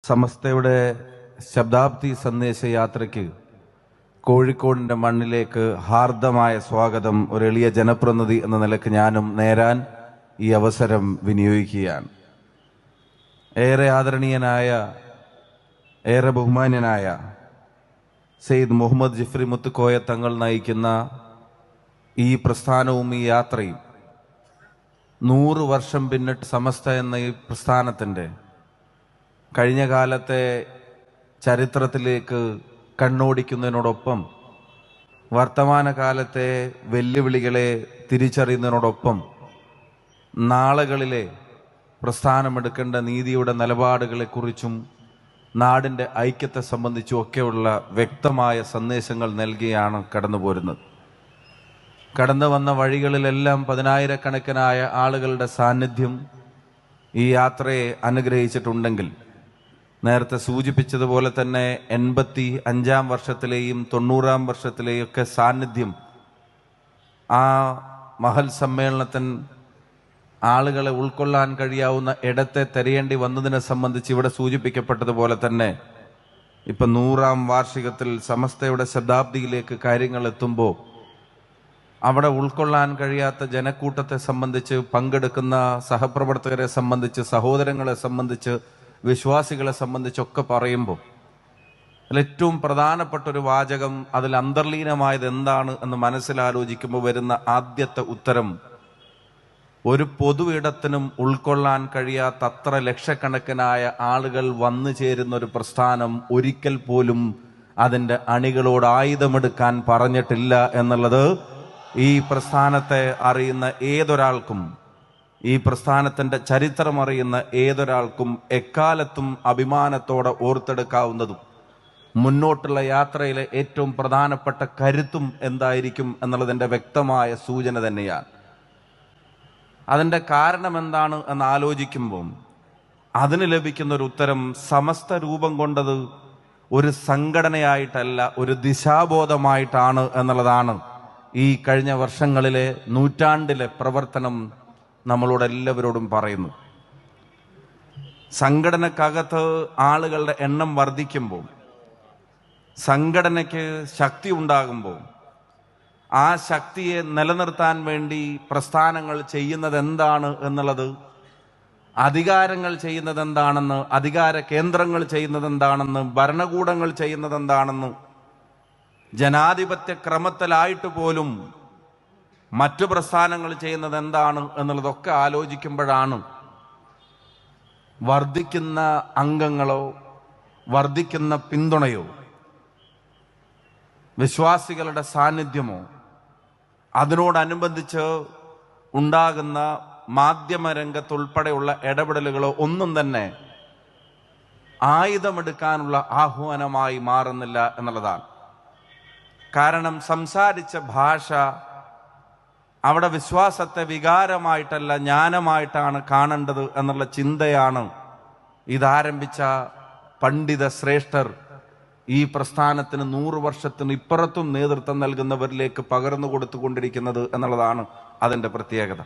സമസ്തയുടെ ശതാബ്ദി സന്ദേശ യാത്രയ്ക്ക് കോഴിക്കോടിന്റെ മണ്ണിലേക്ക് ഹാർദമായ സ്വാഗതം ഒരു എളിയ ജനപ്രതിനിധി എന്ന നിലയ്ക്ക് ഞാനും നേരാൻ ഈ അവസരം വിനിയോഗിക്കുകയാണ്. ഏറെ ആദരണീയനായ, ഏറെ ബഹുമാന്യനായ സെയ്ദ് മുഹമ്മദ് ജിഫ്രി മുത്തുക്കോയ തങ്ങൾ നയിക്കുന്ന ഈ പ്രസ്ഥാനവും ഈ യാത്രയും 100 വർഷം പിന്നിട്ട് സമസ്ത എന്ന ഈ പ്രസ്ഥാനത്തിൻ്റെ കഴിഞ്ഞ കാലത്തെ ചരിത്രത്തിലേക്ക് കണ്ണോടിക്കുന്നതിനോടൊപ്പം വർത്തമാനകാലത്തെ വെല്ലുവിളികളെ തിരിച്ചറിയുന്നതിനോടൊപ്പം നാളുകളിലെ പ്രസ്ഥാനമെടുക്കേണ്ട നീതിയുടെ നിലപാടുകളെക്കുറിച്ചും നാടിൻ്റെ ഐക്യത്തെ സംബന്ധിച്ചും ഒക്കെയുള്ള വ്യക്തമായ സന്ദേശങ്ങൾ നൽകിയാണ് കടന്നുപോരുന്നത്. കടന്നു വന്ന വഴികളിലെല്ലാം പതിനായിരക്കണക്കിനായ ആളുകളുടെ സാന്നിധ്യം ഈ യാത്രയെ അനുഗ്രഹിച്ചിട്ടുണ്ടെങ്കിൽ, നേരത്തെ സൂചിപ്പിച്ചതുപോലെ തന്നെ 85-ാം വർഷത്തിലെയും 90-ാം വർഷത്തിലെയും ഒക്കെ സാന്നിധ്യം ആ മഹൽ സമ്മേളനത്തിന് ആളുകളെ ഉൾക്കൊള്ളാൻ കഴിയാവുന്ന ഇടത്തെ തിരയേണ്ടി വന്നതിനെ സംബന്ധിച്ച് ഇവിടെ സൂചിപ്പിക്കപ്പെട്ടതുപോലെ തന്നെ ഇപ്പം 100-ാം വാർഷികത്തിൽ സമസ്തയുടെ ശതാബ്ദിയിലേക്ക് കാര്യങ്ങൾ എത്തുമ്പോൾ അവിടെ ഉൾക്കൊള്ളാൻ കഴിയാത്ത ജനക്കൂട്ടത്തെ സംബന്ധിച്ച്, പങ്കെടുക്കുന്ന സഹപ്രവർത്തകരെ സംബന്ധിച്ച്, സഹോദരങ്ങളെ സംബന്ധിച്ച്, വിശ്വാസികളെ സംബന്ധിച്ചൊക്കെ പറയുമ്പോൾ അതിലേറ്റവും പ്രധാനപ്പെട്ട ഒരു വാചകം, അതിൽ അന്തർലീനമായത് എന്താണ് എന്ന് മനസ്സിലാലോചിക്കുമ്പോൾ വരുന്ന ആദ്യത്തെ ഉത്തരം, ഒരു പൊതു ഇടത്തിനും ഉൾക്കൊള്ളാൻ കഴിയാത്ത അത്ര ലക്ഷക്കണക്കിനായ ആളുകൾ വന്നു ചേരുന്ന ഒരു പ്രസ്ഥാനം ഒരിക്കൽ പോലും അതിൻ്റെ അണികളോട് ആയുധമെടുക്കാൻ പറഞ്ഞിട്ടില്ല എന്നുള്ളത് ഈ പ്രസ്ഥാനത്തെ അറിയുന്ന ഏതൊരാൾക്കും, ഈ പ്രസ്ഥാനത്തിൻ്റെ ചരിത്രം അറിയുന്ന ഏതൊരാൾക്കും എക്കാലത്തും അഭിമാനത്തോടെ ഓർത്തെടുക്കാവുന്നതും മുന്നോട്ടുള്ള യാത്രയിലെ ഏറ്റവും പ്രധാനപ്പെട്ട കരുത്തും എന്തായിരിക്കും എന്നുള്ളതിൻ്റെ വ്യക്തമായ സൂചന തന്നെയാണ്. അതിൻ്റെ കാരണം എന്താണ് എന്ന് ആലോചിക്കുമ്പോൾ അതിന് ലഭിക്കുന്ന ഒരു ഉത്തരം, സമസ്ത രൂപം കൊണ്ടത് ഒരു സംഘടനയായിട്ടല്ല, ഒരു ദിശാബോധമായിട്ടാണ് എന്നുള്ളതാണ്. ഈ കഴിഞ്ഞ വർഷങ്ങളിലെ, നൂറ്റാണ്ടിലെ പ്രവർത്തനം നമ്മളോട് എല്ലാവരോടും പറയുന്നു. സംഘടനക്കകത്ത് ആളുകളുടെ എണ്ണം വർദ്ധിക്കുമ്പോൾ, സംഘടനയ്ക്ക് ശക്തി ഉണ്ടാകുമ്പോൾ, ആ ശക്തിയെ നിലനിർത്താൻ വേണ്ടി പ്രസ്ഥാനങ്ങൾ ചെയ്യുന്നത് എന്താണ് എന്നുള്ളത്, അധികാരങ്ങൾ ചെയ്യുന്നത് എന്താണെന്ന്, അധികാര കേന്ദ്രങ്ങൾ ചെയ്യുന്നത് എന്താണെന്ന്, ഭരണകൂടങ്ങൾ ചെയ്യുന്നത് എന്താണെന്ന്, ജനാധിപത്യ ക്രമത്തിലായിട്ട് പോലും മറ്റു പ്രസ്ഥാനങ്ങൾ ചെയ്യുന്നത് എന്താണ് എന്നുള്ളതൊക്കെ ആലോചിക്കുമ്പോഴാണ് വർദ്ധിക്കുന്ന അംഗങ്ങളോ വർദ്ധിക്കുന്ന പിന്തുണയോ വിശ്വാസികളുടെ സാന്നിധ്യമോ അതിനോടനുബന്ധിച്ച് ഉണ്ടാകുന്ന മാധ്യമരംഗത്തുൾപ്പെടെയുള്ള ഇടപെടലുകളോ ഒന്നും തന്നെ ആയുധമെടുക്കാനുള്ള ആഹ്വാനമായി മാറുന്നില്ല എന്നുള്ളതാണ്. കാരണം സംസാരിച്ച ഭാഷ അവിടെ വിശ്വാസത്തെ വികാരമായിട്ടല്ല ജ്ഞാനമായിട്ടാണ് കാണേണ്ടത് എന്നുള്ള ചിന്തയാണ് ഇതാരംഭിച്ച പണ്ഡിത ശ്രേഷ്ഠർ ഈ പ്രസ്ഥാനത്തിന് 100 വർഷത്തിന് ഇപ്പുറത്തും നേതൃത്വം നൽകുന്നവരിലേക്ക് പകർന്നു കൊടുത്തുകൊണ്ടിരിക്കുന്നത് എന്നുള്ളതാണ് അതിൻ്റെ പ്രത്യേകത.